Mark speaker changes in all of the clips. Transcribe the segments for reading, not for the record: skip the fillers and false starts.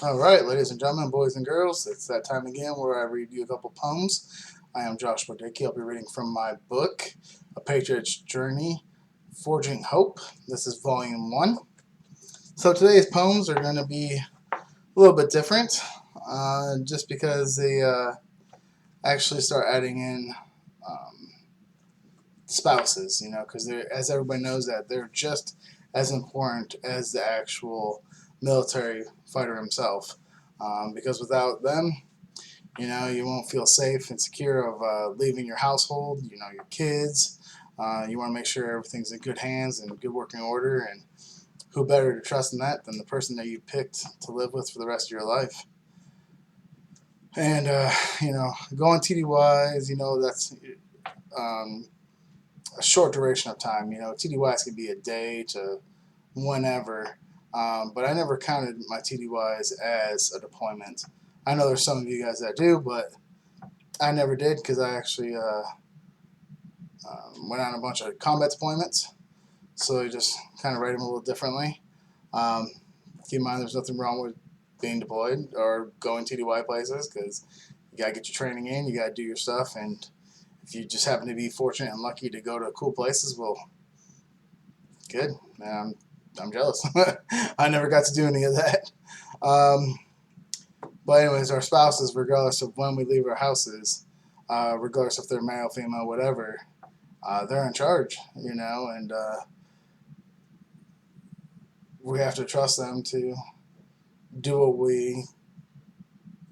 Speaker 1: All right, ladies and gentlemen, boys and girls, it's that time again where I read you a couple poems. I am Joshua Dickey. I'll be reading from my book, A Patriot's Journey, Forging Hope. This is volume one. So today's poems are going to be a little bit different, just because they actually start adding in um, spouses, because as everybody knows that they're just as important as the actual military fighter himself. Because without them, you won't feel safe and secure of leaving your household, your kids. You want to make sure everything's in good hands and good working order. And who better to trust in that than the person that you picked to live with for the rest of your life? And, going TDYs, that's um, a short duration of time. TDYs can be a day to whenever. But I never counted my TDYs as a deployment. I know there's some of you guys that do, but I never did because I actually went on a bunch of combat deployments. So I just kind of rate them a little differently. Um, Keep in mind, there's nothing wrong with being deployed or going TDY places because you gotta get your training in, you gotta do your stuff, and if you just happen to be fortunate and lucky to go to cool places, well, good. I'm jealous. I never got to do any of that. Um, but anyways, our spouses, regardless of when we leave our houses, regardless if they're male, female, whatever, they're in charge, and we have to trust them to do what we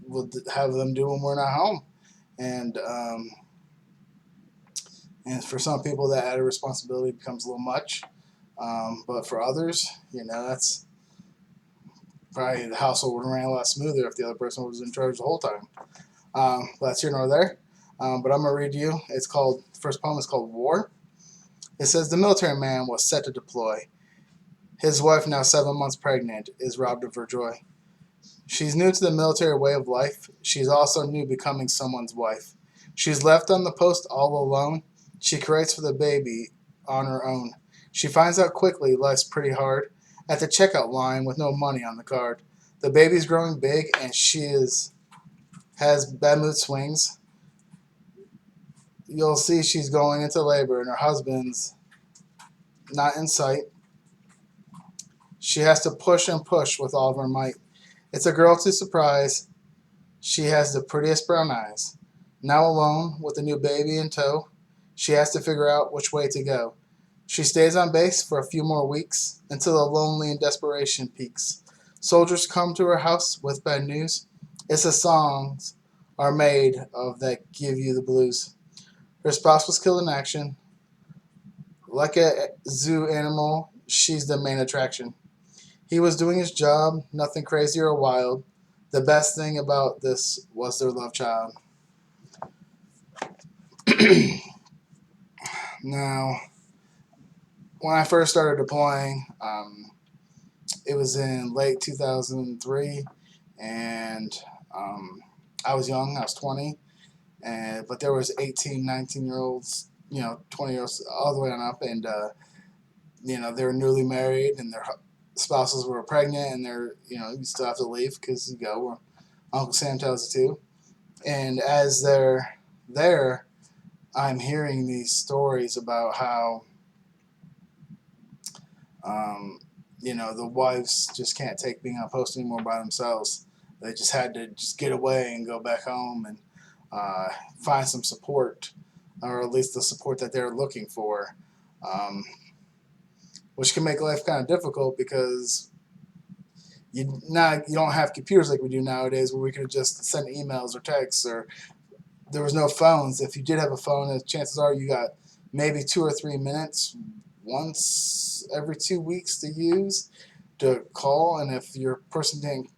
Speaker 1: will have them do when we're not home. And and for some people, that added responsibility becomes a little much. But for others, that's probably the household would ran a lot smoother if the other person was in charge the whole time. But that's here nor there. But I'm gonna read you. It's called the first poem is called War. It says the military man was set to deploy. His wife, now 7 months pregnant, is robbed of her joy. She's new to the military way of life. She's also new becoming someone's wife. She's left on the post all alone. She creates for the baby on her own. She finds out quickly life's pretty hard at the checkout line with no money on the card. The baby's growing big and she is has bad mood swings. You'll see she's going into labor and her husband's not in sight. She has to push and push with all of her might. It's a girl to surprise. She has the prettiest brown eyes. Now alone, with a new baby in tow, she has to figure out which way to go. She stays on base for a few more weeks until the lonely and desperation peaks. Soldiers come to her house with bad news. It's the songs are made of that give you the blues. Her spouse was killed in action. Like a zoo animal, she's the main attraction. He was doing his job, nothing crazy or wild. The best thing about this was their love child. Now, when I first started deploying, it was in late 2003, and um, I was young. I was 20, but there was 18, 19-year olds, 20 year olds, all the way on up, and they were newly married, and their spouses were pregnant, and you still have to leave because you go where Uncle Sam tells you to. And as they're there, I'm hearing these stories about how um, the wives just can't take being on post anymore by themselves. They just had to just get away and go back home and uh, find some support, or at least the support that they're looking for, um, which can make life kind of difficult because you don't have computers like we do nowadays, where we could just send emails or texts, or there was no phones. If you did have a phone, chances are you got maybe 2 or 3 minutes once every 2 weeks to use to call. And if your person didn't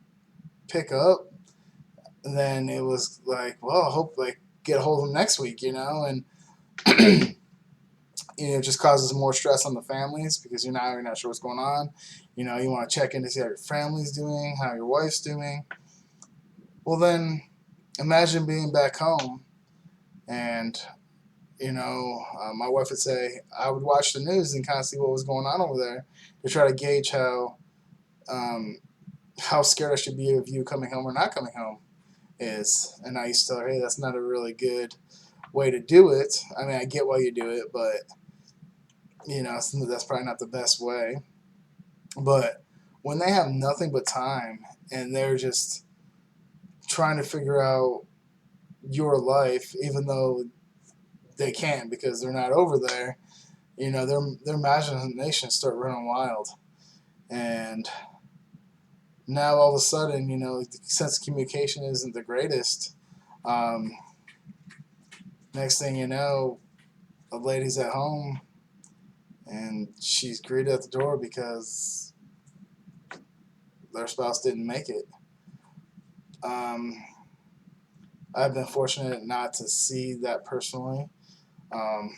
Speaker 1: pick up, then it was like, well, I hope get a hold of them next week, and it just causes more stress on the families because you're not sure what's going on. You want to check in to see how your family's doing, how your wife's doing. Well, then imagine being back home and my wife would say I would watch the news and kind of see what was going on over there to try to gauge how um, how scared I should be of you coming home or not coming home is. And I used to tell her, hey, that's not a really good way to do it. I mean, I get why you do it, but that's probably not the best way. But when they have nothing but time and they're just trying to figure out your life, even though they can't because they're not over there, their imaginations start running wild. And now all of a sudden, the sense of communication isn't the greatest. Um, Next thing you know, a lady's at home and she's greeted at the door because their spouse didn't make it. Um, I've been fortunate not to see that personally. Um,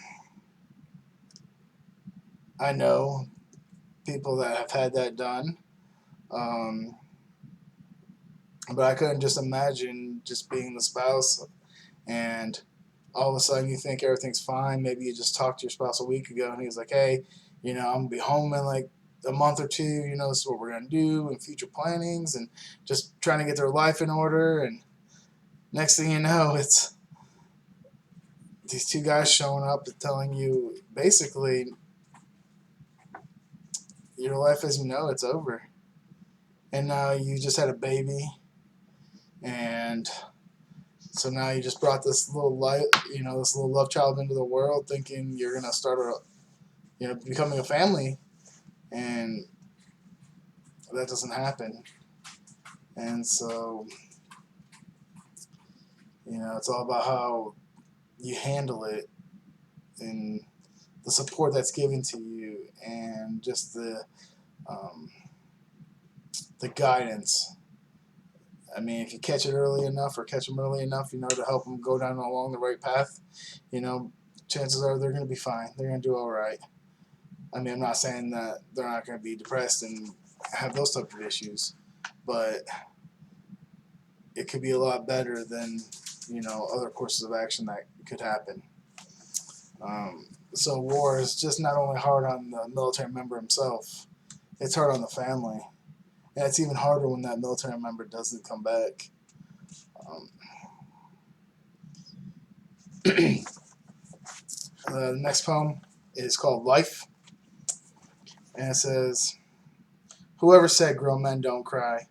Speaker 1: I know people that have had that done, um, but I couldn't just imagine just being the spouse and all of a sudden you think everything's fine. Maybe you just talked to your spouse a week ago and he was like, hey, I'm going to be home in like a month or two. This is what we're going to do and future plannings and just trying to get their life in order. And next thing you know, it's these two guys showing up and telling you basically your life as you know it's over. And now you just had a baby, and so now you just brought this little light, this little love child into the world, thinking you're gonna start becoming a family, and that doesn't happen. And so, it's all about how you handle it and the support that's given to you, and just um, the guidance. I mean, if you catch it early enough or catch them early enough, to help them go down along the right path, chances are they're going to be fine. They're going to do all right. I mean, I'm not saying that they're not going to be depressed and have those type of issues, but it could be a lot better than, other courses of action that could happen. So war is just not only hard on the military member himself, it's hard on the family. And it's even harder when that military member doesn't come back. The next poem is called Life. And it says, whoever said grown men don't cry,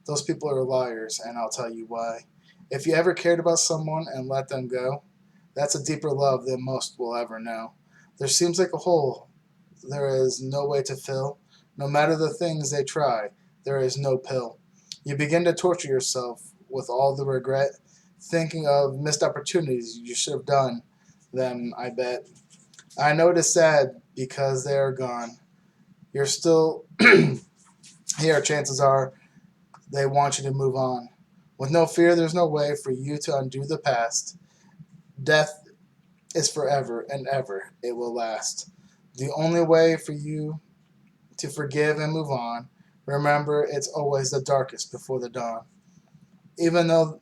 Speaker 1: those people are liars, and I'll tell you why. If you ever cared about someone and let them go, that's a deeper love than most will ever know. There seems like a hole there is no way to fill. No matter the things they try, there is no pill. You begin to torture yourself with all the regret, thinking of missed opportunities you should have done them, I bet. I know it is sad because they are gone. You're still here, chances are they want you to move on. With no fear, there's no way for you to undo the past. Death is forever and ever. It will last. The only way for you to forgive and move on, remember it's always the darkest before the dawn. Even though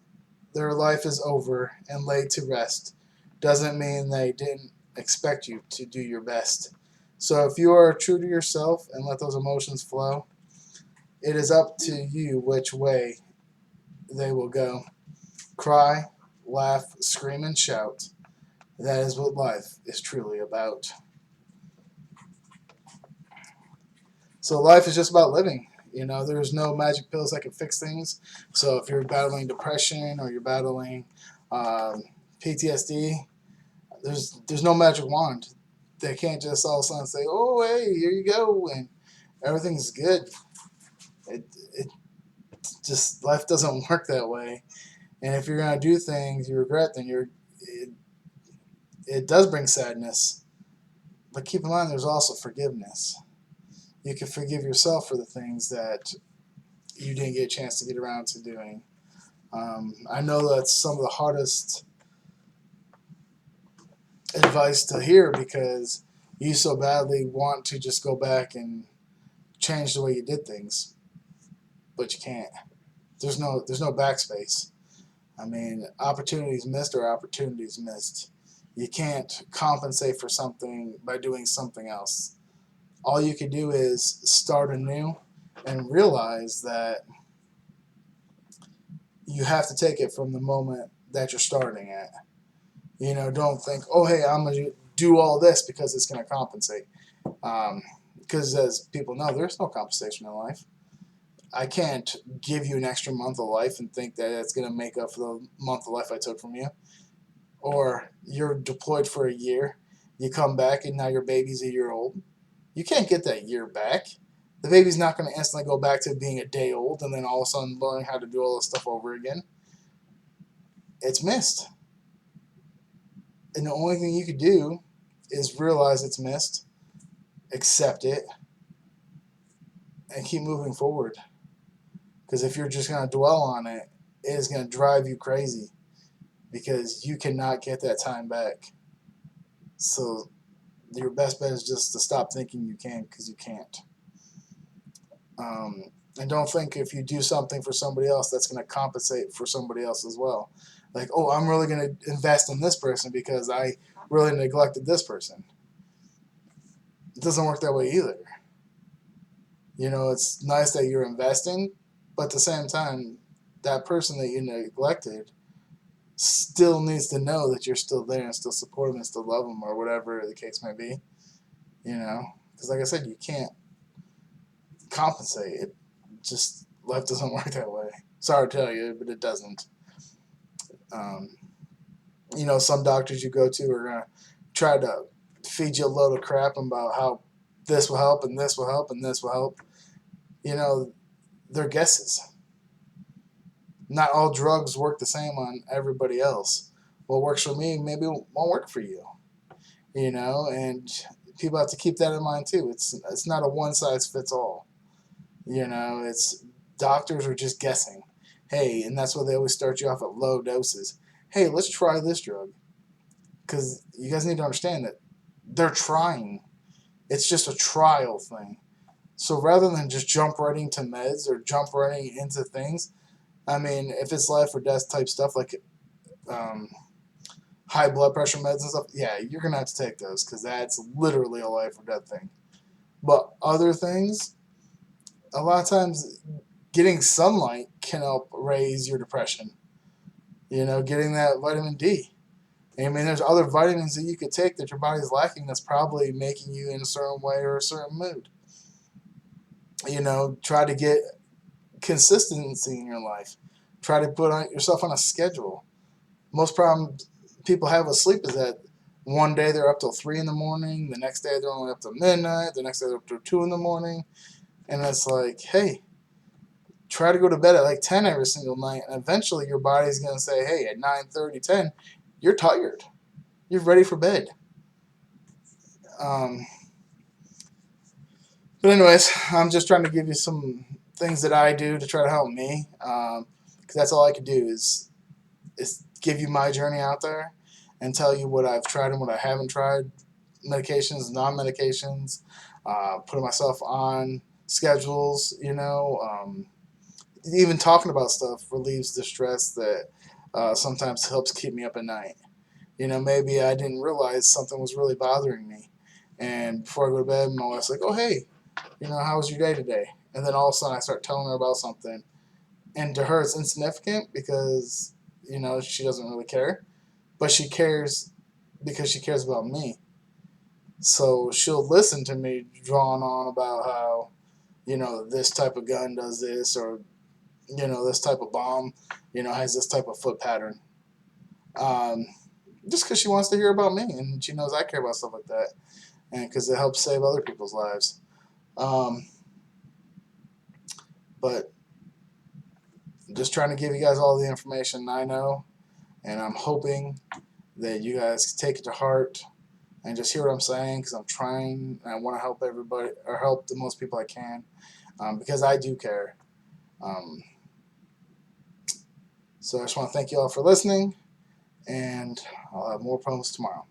Speaker 1: their life is over and laid to rest, doesn't mean they didn't expect you to do your best. So if you are true to yourself and let those emotions flow, it is up to you which way they will go. Cry, laugh, scream, and shout. That is what life is truly about. So life is just about living. There's no magic pills that can fix things. So if you're battling depression or you're battling PTSD, there's no magic wand. They can't just all of a sudden say, "Oh, hey, here you go," and everything's good. It just life doesn't work that way. And if you're gonna do things you regret, then it does bring sadness. But keep in mind, there's also forgiveness. You can forgive yourself for the things that you didn't get a chance to get around to doing. I know that's some of the hardest advice to hear because you so badly want to just go back and change the way you did things, but you can't. There's no backspace. I mean, opportunities missed are opportunities missed. You can't compensate for something by doing something else. All you can do is start anew and realize that you have to take it from the moment that you're starting at. You know, don't think, oh, hey, I'm going to do all this because it's going to compensate. Because as people know, there's no compensation in life. I can't give you an extra month of life and think that it's going to make up for the month of life I took from you. Or you're deployed for a year, you come back and now your baby's a year old. You can't get that year back. The baby's not going to instantly go back to being a day old and then all of a sudden learn how to do all this stuff over again. It's missed. And the only thing you could do is realize it's missed, accept it, and keep moving forward. Because if you're just going to dwell on it, it is going to drive you crazy because you cannot get that time back. So your best bet is just to stop thinking you can, because you can't. And don't think if you do something for somebody else, that's going to compensate for somebody else as well. Like, oh, I'm really going to invest in this person because I really neglected this person. It doesn't work that way either. You know, it's nice that you're investing, but at the same time, that person that you neglected still needs to know that you're still there and still support them and still love them, or whatever the case may be. You know, because like I said, you can't compensate. It just, life doesn't work that way. Sorry to tell you, but it doesn't. Um, you know, some doctors you go to are gonna try to feed you a load of crap about how this will help and this will help and this will help. You know, they're guesses. Not all drugs work the same on everybody else. What works for me maybe won't work for you. You know, and people have to keep that in mind too. It's not a one size fits all. You know, it's doctors are just guessing. Hey, and that's why they always start you off at low doses. Hey, let's try this drug, because you guys need to understand that they're trying. It's just a trial thing. So rather than just jump right into meds or jump right into things, I mean, if it's life or death type stuff like um, high blood pressure meds and stuff, yeah, you're gonna have to take those because that's literally a life or death thing. But other things, a lot of times, getting sunlight can help raise your depression. You know, getting that vitamin D. I mean, there's other vitamins that you could take that your body's lacking that's probably making you in a certain way or a certain mood. You know, try to get consistency in your life. Try to put yourself on a schedule. Most problems people have with sleep is that one day they're up till 3 in the morning, the next day they're only up till midnight, the next day they're up till 2 in the morning. And it's like, hey, try to go to bed at like 10 every single night, and eventually your body's going to say, hey, at 9:30, 10, you're tired. You're ready for bed. Um, but anyways, I'm just trying to give you some things that I do to try to help me, because that's all I can do is give you my journey out there and tell you what I've tried and what I haven't tried, medications, non-medications, putting myself on schedules, you know, even talking about stuff relieves the stress that sometimes helps keep me up at night. You know, maybe I didn't realize something was really bothering me. And before I go to bed, my wife's like, oh, hey, you know, how was your day today? And then all of a sudden I start telling her about something. And to her, it's insignificant because, you know, she doesn't really care. But she cares because she cares about me. So she'll listen to me drawing on about how, you know, this type of gun does this, or, you know, this type of bomb, you know, has this type of foot pattern. Um, just because she wants to hear about me and she knows I care about stuff like that, and because it helps save other people's lives. Um, but just trying to give you guys all the information I know, and I'm hoping that you guys take it to heart and just hear what I'm saying, because I'm trying and I want to help everybody, or help the most people I can, because I do care. Um, so I just want to thank you all for listening, and I'll have more poems tomorrow.